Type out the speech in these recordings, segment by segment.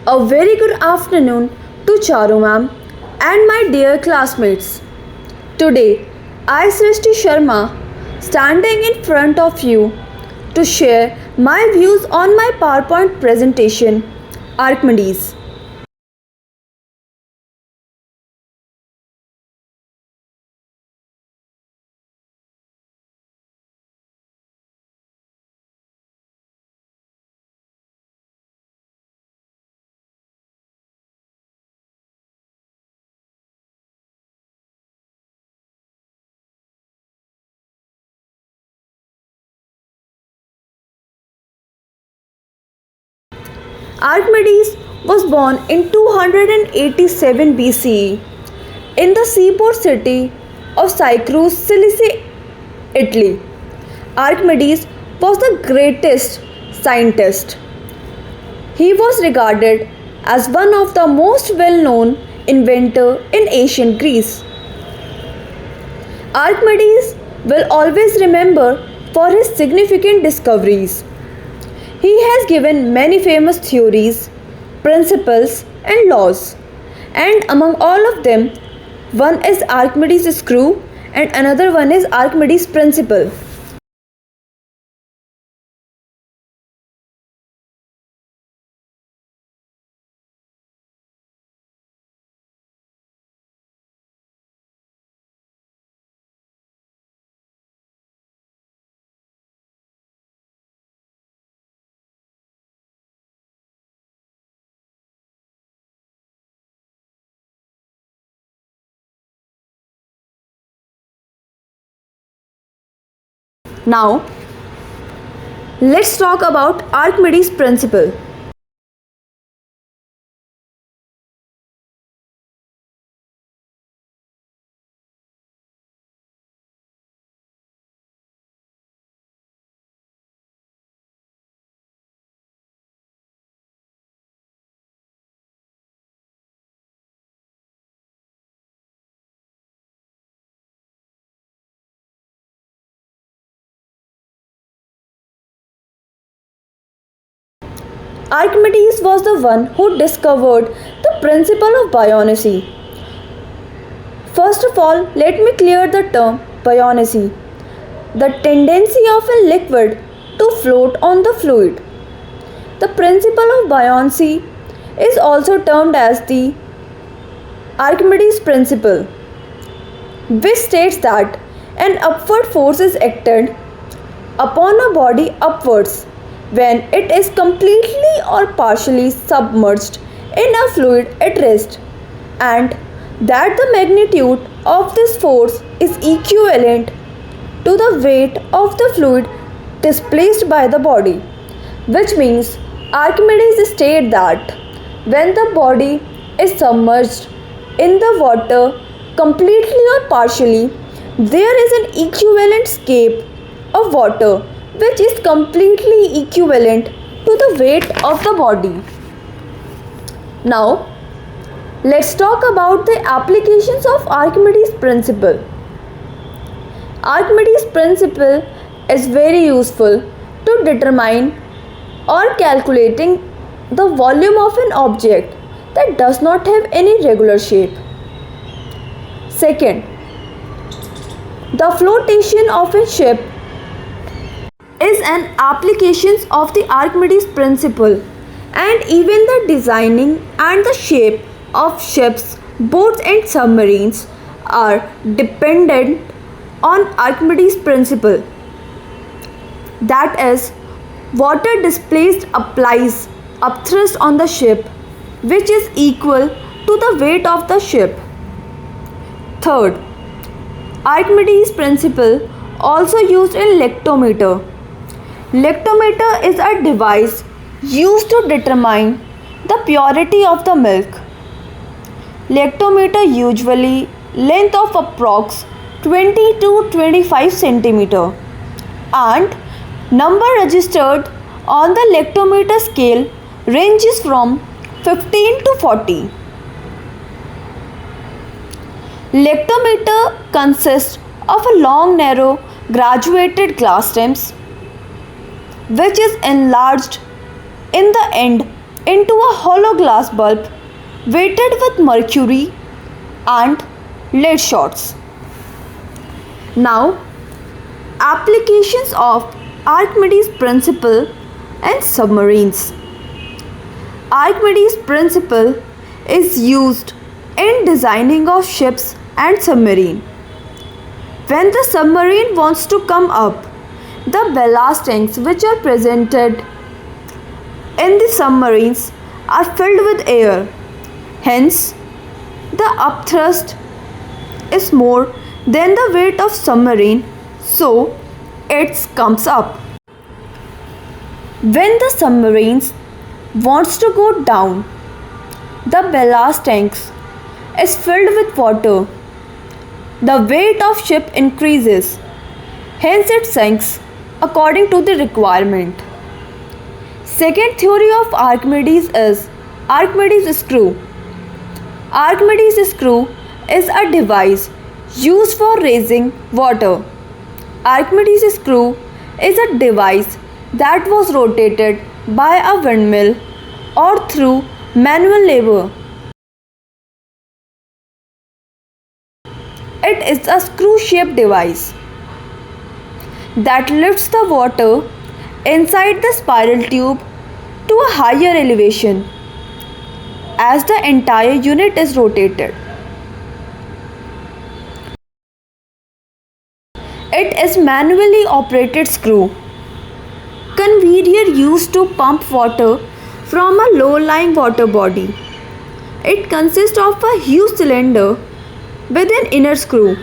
A very good afternoon to Charu ma'am and my dear classmates. Today, I, Srishti Sharma, standing in front of you to share my views on my PowerPoint presentation, Archimedes. Archimedes was born in 287 BCE in the seaport city of Syracuse, Sicily, Italy. Archimedes was the greatest scientist. He was regarded as one of the most well-known inventor in ancient Greece. Archimedes will always remember for his significant discoveries. He has given many famous theories, principles, and laws, and among all of them, one is Archimedes' screw and another one is Archimedes' principle. Now, let's talk about Archimedes' principle. Archimedes was the one who discovered the principle of buoyancy. First of all, let me clear the term buoyancy, the tendency of a liquid to float on the fluid. The principle of buoyancy is also termed as the Archimedes principle, which states that an upward force is acted upon a body upwards when it is completely or partially submerged in a fluid at rest, and that the magnitude of this force is equivalent to the weight of the fluid displaced by the body, which means Archimedes stated that when the body is submerged in the water completely or partially, there is an equivalent scape of water which is completely equivalent to the weight of the body. Now, let's talk about the applications of Archimedes' principle. Archimedes' principle is very useful to determine or calculating the volume of an object that does not have any regular shape. Second, the flotation of a ship is an application of the Archimedes principle, and even the designing and the shape of ships, boats and submarines are dependent on Archimedes principle. That is, water displaced applies upthrust on the ship, which is equal to the weight of the ship. Third, Archimedes principle also used in lactometer. Lactometer is a device used to determine the purity of the milk. Lactometer usually length of approx 20 to 25 centimeter and number registered on the lactometer scale ranges from 15 to 40. Lactometer consists of a long narrow graduated glass stems which is enlarged in the end into a hollow glass bulb weighted with mercury and lead shots. Now, applications of Archimedes' principle in submarines. Archimedes' principle is used in designing of ships and submarine. When the submarine wants to come up, the ballast tanks which are presented in the submarines are filled with air. Hence, the upthrust is more than the weight of submarine, so it comes up. When the submarines wants to go down, the ballast tanks is filled with water. The weight of ship increases, hence it sinks according to the requirement. Second theory of Archimedes is Archimedes screw. Archimedes screw is a device used for raising water. Archimedes screw is a device that was rotated by a windmill or through manual labor. It is a screw-shaped device that lifts the water inside the spiral tube to a higher elevation as the entire unit is rotated. It is manually operated screw. Conveyor used to pump water from a low-lying water body. It consists of a huge cylinder with an inner screw.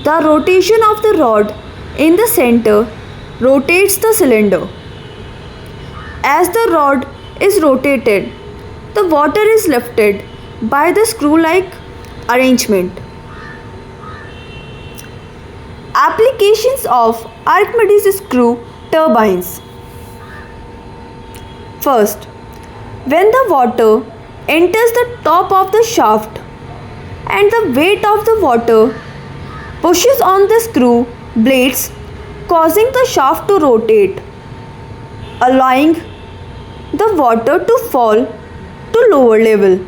The rotation of the rod in the center rotates the cylinder. As the rod is rotated, the water is lifted by the screw-like arrangement. Applications of Archimedes screw turbines. First, when the water enters the top of the shaft and the weight of the water pushes on the screw blades, causing the shaft to rotate, allowing the water to fall to lower level.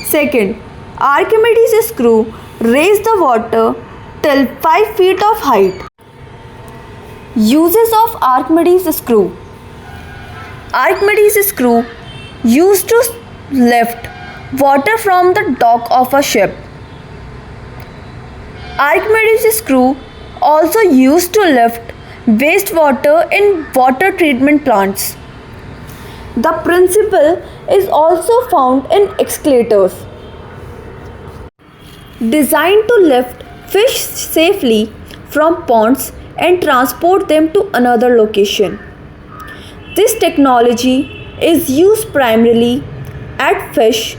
Second, Archimedes screw raise the water till 5 feet of height. Uses of Archimedes screw. Archimedes screw used to lift water from the dock of a ship. Archimedes screw also used to lift wastewater in water treatment plants. The principle is also found in excavators designed to lift fish safely from ponds and transport them to another location. This technology is used primarily at fish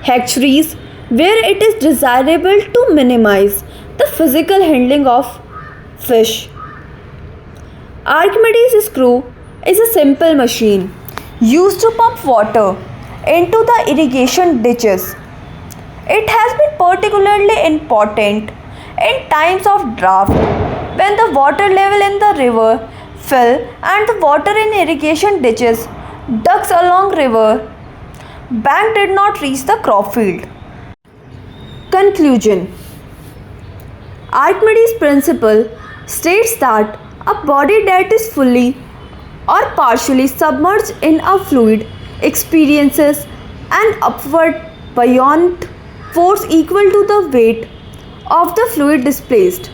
hatcheries where it is desirable to minimize the physical handling of fish. Archimedes screw is a simple machine used to pump water into the irrigation ditches. It has been particularly important in times of drought when the water level in the river fell and the water in irrigation ditches ducts along river bank did not reach the crop field. Conclusion. Archimedes' principle states that a body that is fully or partially submerged in a fluid experiences an upward buoyant force equal to the weight of the fluid displaced.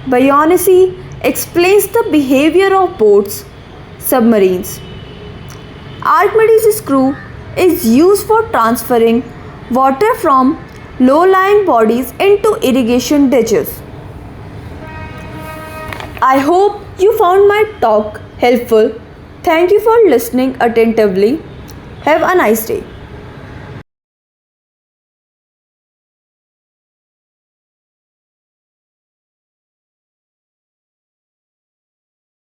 Buoyancy explains the behavior of boats, submarines. Archimedes screw is used for transferring water from low-lying bodies into irrigation ditches. I hope you found my talk helpful. Thank you for listening attentively. Have a nice day.